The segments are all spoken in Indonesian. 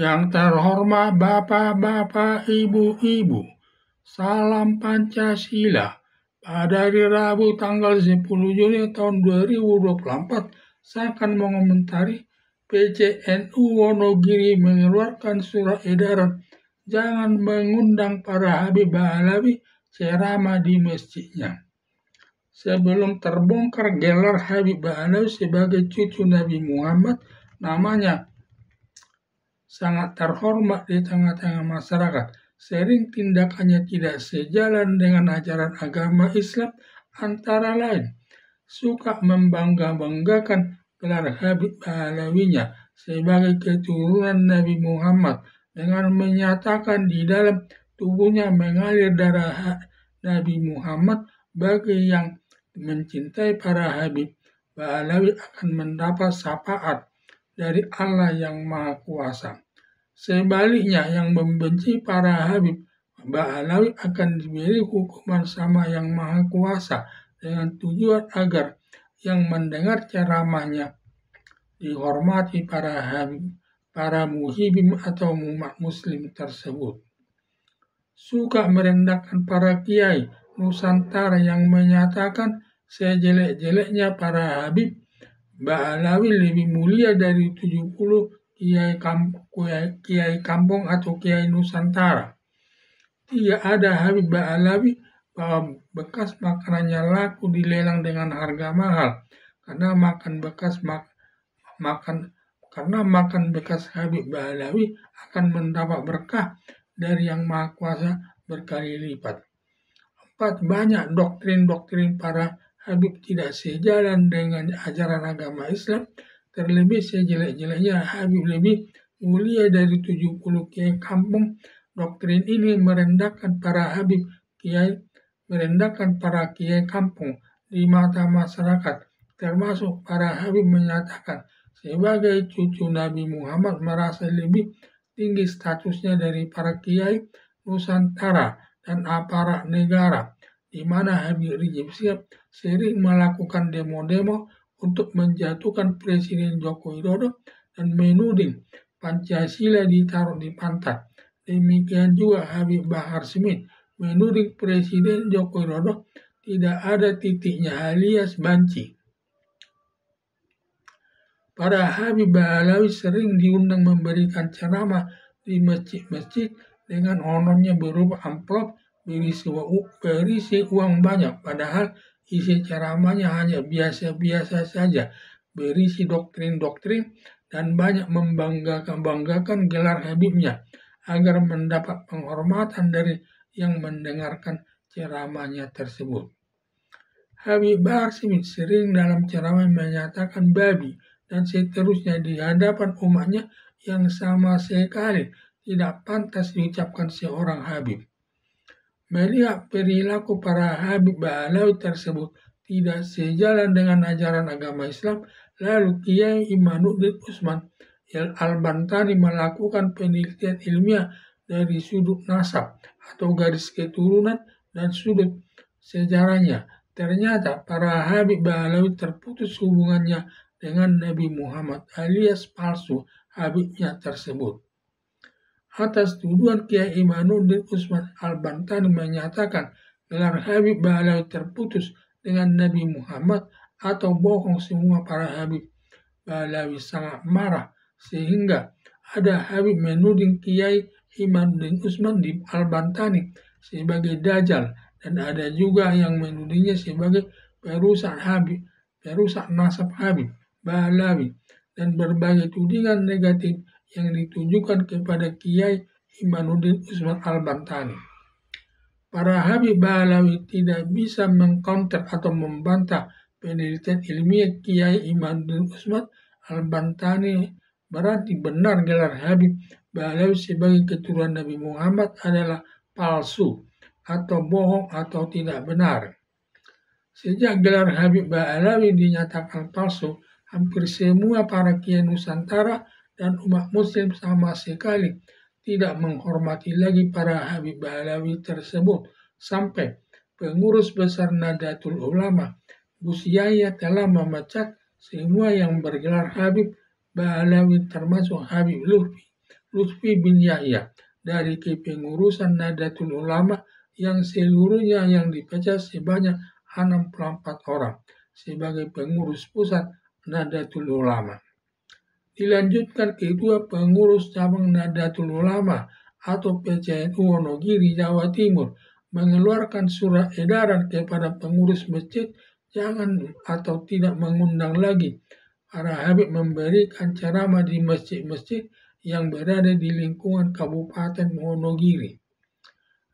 Yang terhormat Bapak-Bapak, Ibu-Ibu, salam Pancasila. Pada hari Rabu tanggal 10 Juni tahun 2024, saya akan mengomentari PCNU Wonogiri mengeluarkan surat edaran jangan mengundang para Habib Ba'alawi ceramah di masjidnya. Sebelum terbongkar gelar Habib Ba'alawi sebagai cucu Nabi Muhammad, namanya sangat terhormat di tengah-tengah masyarakat. Sering tindakannya tidak sejalan dengan ajaran agama Islam, antara lain suka membangga-banggakan gelar Habib Ba'alawinya sebagai keturunan Nabi Muhammad dengan menyatakan di dalam tubuhnya mengalir darah Nabi Muhammad. Bagi yang mencintai para Habib Ba'alawi akan mendapat syafaat dari Allah yang Maha Kuasa. Sebaliknya, yang membenci para Habib Ba'alawi akan diberi hukuman sama yang Maha Kuasa dengan tujuan agar yang mendengar ceramahnya dihormati para Habib, para muhibim atau umat muslim tersebut. Suka merendahkan para kiai Nusantara yang menyatakan sejelek-jeleknya para Habib Ba'alawi lebih mulia dari 70 kiai kampung atau kiai Nusantara. Tidak ada Habib Ba'alawi bahwa bekas makanannya laku dilelang dengan harga mahal karena makan bekas Habib Ba'alawi akan mendapat berkah dari yang Maha Kuasa berkali lipat. 4. Banyak doktrin-doktrin para Habib tidak sejalan dengan ajaran agama Islam. Terlebih sejelek-jeleknya Habib lebih mulia dari 70 kiai kampung. Doktrin ini merendahkan para Habib kiai kampung di mata masyarakat, termasuk para Habib menyatakan sebagai cucu Nabi Muhammad merasa lebih tinggi statusnya dari para kiai Nusantara dan aparat negara, di mana Habib Rizik Syihab sering melakukan demo-demo untuk menjatuhkan Presiden Joko Widodo dan menuding Pancasila ditaruh di pantat. Demikian juga Habib Bahar Smith menuding Presiden Joko Widodo tidak ada titiknya alias banci. Para Habib Ba'alawi sering diundang memberikan ceramah di masjid-masjid dengan honornya berupa amplop berisi uang banyak, padahal isi ceramahnya hanya biasa-biasa saja, berisi doktrin-doktrin dan banyak membanggakan gelar Habibnya agar mendapat penghormatan dari yang mendengarkan ceramahnya tersebut. Habib Bahar Smith sering dalam ceramah menyatakan babi dan seterusnya di hadapan umatnya yang sama sekali tidak pantas diucapkan seorang Habib. Melihat perilaku para Habib Ba'alawi tersebut tidak sejalan dengan ajaran agama Islam, lalu Kiai Imanuddin Usman Al-Bantani melakukan penelitian ilmiah dari sudut nasab atau garis keturunan dan sudut sejarahnya. Ternyata para Habib Ba'alawi terputus hubungannya dengan Nabi Muhammad alias palsu Habibnya tersebut. Atas tuduhan Kiai Imanuddin Usman Al-Bantani menyatakan gelar Habib Ba'alawi terputus dengan Nabi Muhammad atau bohong, semua para Habib Ba'alawi sangat marah sehingga ada Habib menuding Kiai Imanuddin Usman Al-Bantani sebagai dajjal dan ada juga yang menudingnya sebagai perusak nasab Habib Ba'alawi dan berbagai tudingan negatif yang ditujukan kepada Kiai Imanuddin Usman Al-Bantani. Para Habib Ba'alawi tidak bisa mengcounter atau membantah penelitian ilmiah Kiai Imanuddin Usman Al-Bantani. Berarti benar gelar Habib Ba'alawi sebagai keturunan Nabi Muhammad adalah palsu atau bohong atau tidak benar. Sejak gelar Habib Ba'alawi dinyatakan palsu, hampir semua para kiai Nusantara dan umat muslim sama sekali tidak menghormati lagi para Habib Ba'alawi tersebut, sampai pengurus besar Nahdlatul Ulama Gus Yahya telah memecat semua yang bergelar Habib Ba'alawi termasuk Habib Lutfi Lutfi bin Yahya dari kepengurusan Nahdlatul Ulama yang seluruhnya yang dipecat sebanyak 64 orang sebagai pengurus pusat Nahdlatul Ulama. Dilanjutkan kedua pengurus cabang Nahdlatul Ulama atau PCNU Wonogiri Jawa Timur mengeluarkan surat edaran kepada pengurus masjid jangan atau tidak mengundang lagi para habib memberikan ceramah di masjid-masjid yang berada di lingkungan Kabupaten Wonogiri.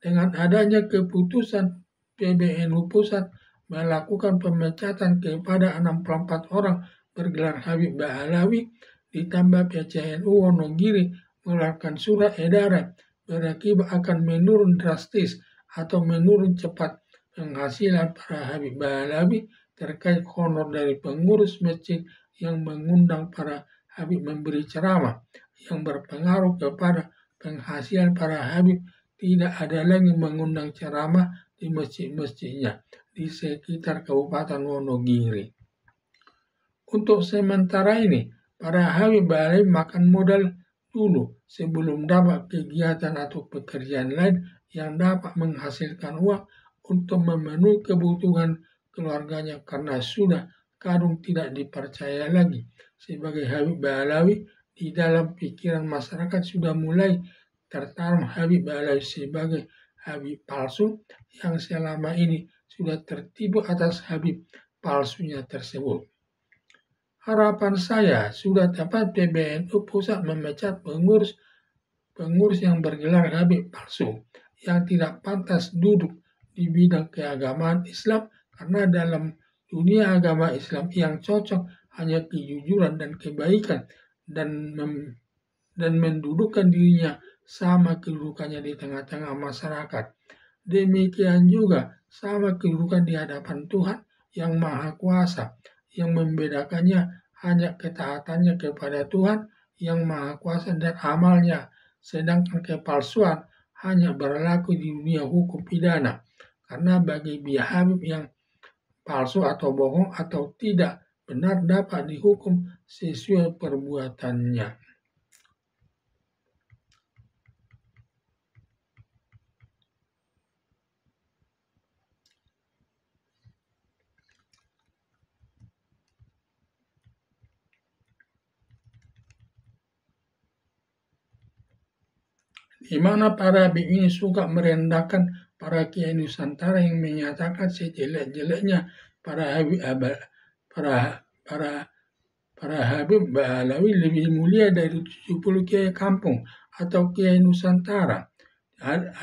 Dengan adanya keputusan PBNU Pusat melakukan pemecatan kepada 64 orang bergelar Habib Ba'alawi, ditambah PCNU Wonogiri mengeluarkan surat edaran berakibat akan menurun drastis atau menurun cepat penghasilan para Habib Ba'alawi terkait honor dari pengurus masjid yang mengundang para habib memberi ceramah yang berpengaruh kepada penghasilan para habib, tidak ada lagi mengundang ceramah di masjid-masjidnya di sekitar Kabupaten Wonogiri. Untuk sementara ini, para habib Ba'alawi makan modal dulu sebelum dapat kegiatan atau pekerjaan lain yang dapat menghasilkan uang untuk memenuhi kebutuhan keluarganya karena sudah kadung tidak dipercaya lagi sebagai Habib Ba'alawi. Di dalam pikiran masyarakat sudah mulai tertanam Habib Ba'alawi sebagai Habib palsu yang selama ini sudah tertipu atas Habib palsunya tersebut. Harapan saya sudah tepat PBNU Pusat memecat pengurus yang bergelar Habib palsu yang tidak pantas duduk di bidang keagamaan Islam, karena dalam dunia agama Islam yang cocok hanya kejujuran dan kebaikan dan mendudukkan dirinya sama kedudukannya di tengah-tengah masyarakat. Demikian juga sama kedudukan di hadapan Tuhan yang Maha Kuasa, yang membedakannya hanya ketaatannya kepada Tuhan yang Maha Kuasa dan amalnya, sedangkan kepalsuan hanya berlaku di dunia hukum pidana. Karena bagi Habib yang palsu atau bohong atau tidak benar dapat dihukum sesuai perbuatannya. Di mana para habib ini suka merendahkan para kiai Nusantara yang menyatakan sejelek-jeleknya para Habib Ba'alawi lebih mulia dari 70 kiai kampung atau kiai Nusantara.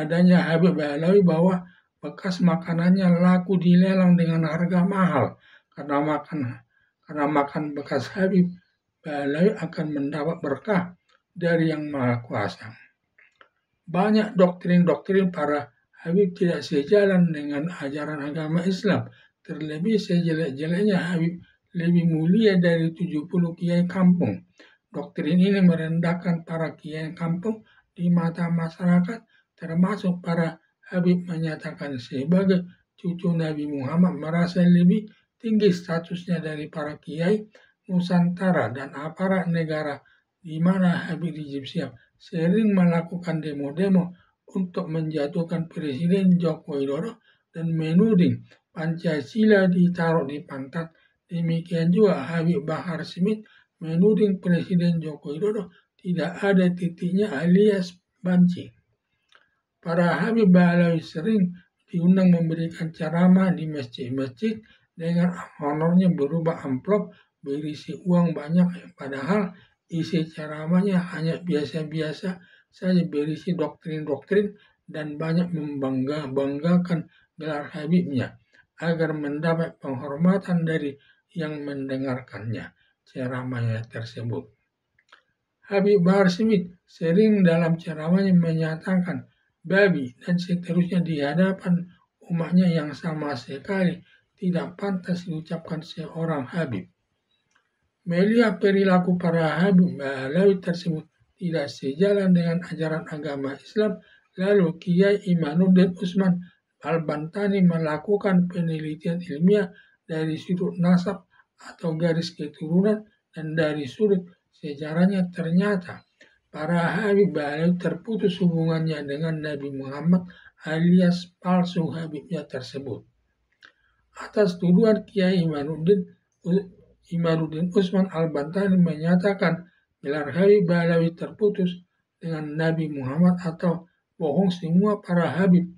Adanya Habib Ba'alawi bahwa bekas makanannya laku dilelang dengan harga mahal karena makan bekas Habib Ba'alawi akan mendapat berkah dari Yang Maha Kuasa. Banyak doktrin-doktrin para Habib tidak sejalan dengan ajaran agama Islam. Terlebih sejelek-jeleknya Habib lebih mulia dari 70 kiai kampung. Doktrin ini merendahkan para kiai kampung di mata masyarakat, termasuk para Habib menyatakan sebagai cucu Nabi Muhammad merasa lebih tinggi statusnya dari para kiai Nusantara dan aparat negara, di mana Habib Rizik Syihab sering melakukan demo-demo untuk menjatuhkan Presiden Joko Widodo dan menuding Pancasila ditaruh di pantat. Demikian juga Habib Bahar Smith menuding Presiden Joko Widodo tidak ada titiknya alias banci. Para Habib Ba'alawi sering diundang memberikan ceramah di masjid-masjid dengan honornya berupa amplop berisi uang banyak, padahal isi ceramahnya hanya biasa-biasa saja, berisi doktrin-doktrin dan banyak membanggakan gelar Habibnya agar mendapat penghormatan dari yang mendengarkannya ceramahnya tersebut. Habib Bahar Smith sering dalam ceramahnya menyatakan babi dan seterusnya di hadapan umatnya yang sama sekali tidak pantas diucapkan seorang Habib. Melihat perilaku para Habib Ba'alawi tersebut tidak sejalan dengan ajaran agama Islam, lalu Kiai Imanuddin Usman Al-Bantani melakukan penelitian ilmiah dari sudut nasab atau garis keturunan dan dari sudut sejarahnya. Ternyata para Habib Ba'alawi terputus hubungannya dengan Nabi Muhammad alias palsu Habibnya tersebut. Atas tuduhan Kiai Imanuddin Usman Al-Bantani menyatakan gelar Habib Ba'alawi terputus dengan Nabi Muhammad atau bohong, semua para Habib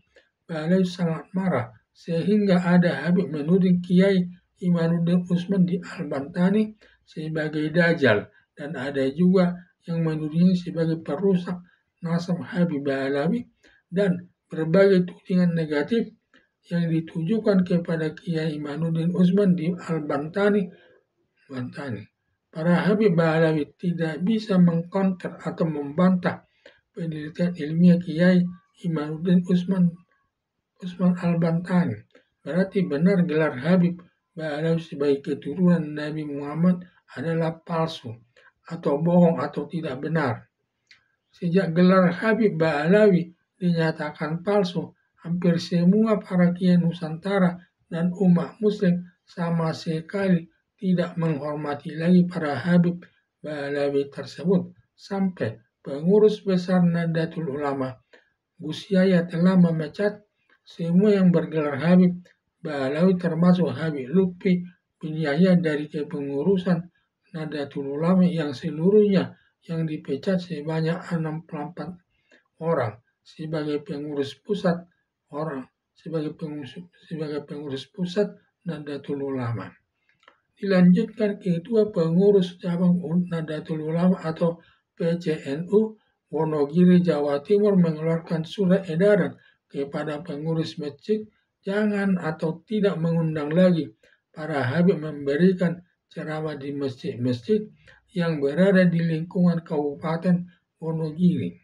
Ba'alawi sangat marah sehingga ada Habib menuding Kiai Imanuddin Usman di Al-Bantani sebagai dajjal dan ada juga yang menudingnya sebagai perusak nasab Habib Ba'alawi dan berbagai tudingan negatif yang ditujukan kepada Kiai Imanuddin Usman di Al-Bantani. Para Habib Ba'alawi tidak bisa mengkonter atau membantah penelitian ilmiah Kiai Imanuddin Usman Al-Bantani. Berarti benar gelar Habib Ba'alawi sebagai keturunan Nabi Muhammad adalah palsu atau bohong atau tidak benar. Sejak gelar Habib Ba'alawi dinyatakan palsu, hampir semua para kiai Nusantara dan umat muslim sama sekali tidak menghormati lagi para Habib Ba'alawi tersebut. Sampai pengurus besar Nahdlatul Ulama Gus Yahya telah memecat semua yang bergelar Habib Ba'alawi termasuk Habib Lutfi bin Yahya dari kepengurusan Nahdlatul Ulama yang seluruhnya yang dipecat sebanyak 64 orang sebagai pengurus pusat Nahdlatul Ulama. Dilanjutkan Ketua Pengurus Cabang Nahdlatul Ulama atau PCNU Wonogiri Jawa Timur mengeluarkan surat edaran kepada pengurus masjid jangan atau tidak mengundang lagi para Habib memberikan ceramah di masjid-masjid yang berada di lingkungan Kabupaten Wonogiri.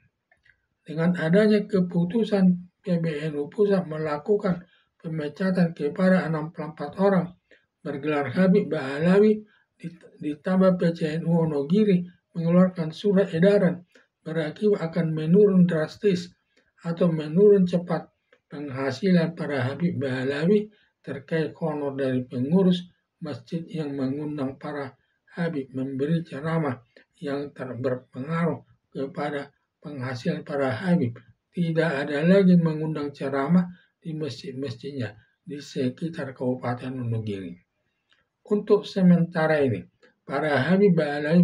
Dengan adanya keputusan PBNU Pusat melakukan pemecatan kepada 64 orang bergelar Habib Ba'alawi, ditambah PCNU Wonogiri mengeluarkan surat edaran berakibat akan menurun drastis atau menurun cepat penghasilan para Habib Ba'alawi terkait honor dari pengurus masjid yang mengundang para Habib memberi ceramah yang berpengaruh kepada penghasilan para Habib. Tidak ada lagi mengundang ceramah di masjid-masjidnya di sekitar Kabupaten Wonogiri. Untuk sementara ini, para Habib Ba'alawi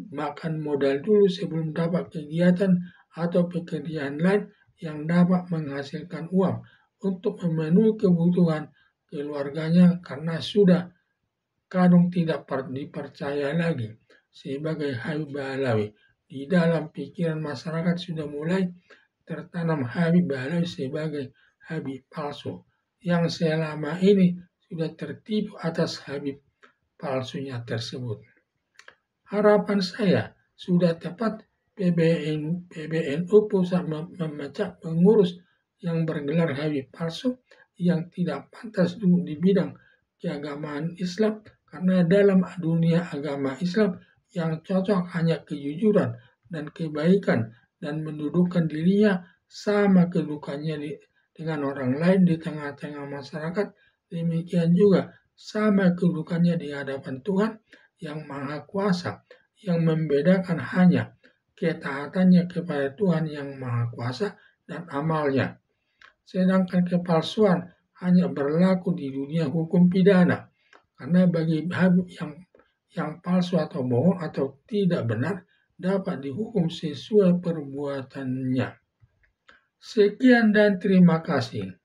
makan modal dulu sebelum dapat kegiatan atau pekerjaan lain yang dapat menghasilkan uang untuk memenuhi kebutuhan keluarganya karena sudah kadung tidak dipercaya lagi sebagai Habib Ba'alawi. Di dalam pikiran masyarakat sudah mulai tertanam Habib Ba'alawi sebagai Habib palsu yang selama ini sudah tertipu atas Habib palsunya tersebut. Harapan saya sudah tepat PBNU Pusat memecat pengurus yang bergelar Habib palsu yang tidak pantas duduk di bidang keagamaan Islam, karena dalam dunia agama Islam yang cocok hanya kejujuran dan kebaikan dan mendudukkan dirinya sama kedudukannya dengan orang lain di tengah-tengah masyarakat. Demikian juga sama kedudukannya di hadapan Tuhan yang Maha Kuasa, yang membedakan hanya ketaatannya kepada Tuhan yang Maha Kuasa dan amalnya. Sedangkan kepalsuan hanya berlaku di dunia hukum pidana, karena bagi Habib yang palsu atau bohong atau tidak benar dapat dihukum sesuai perbuatannya. Sekian dan terima kasih.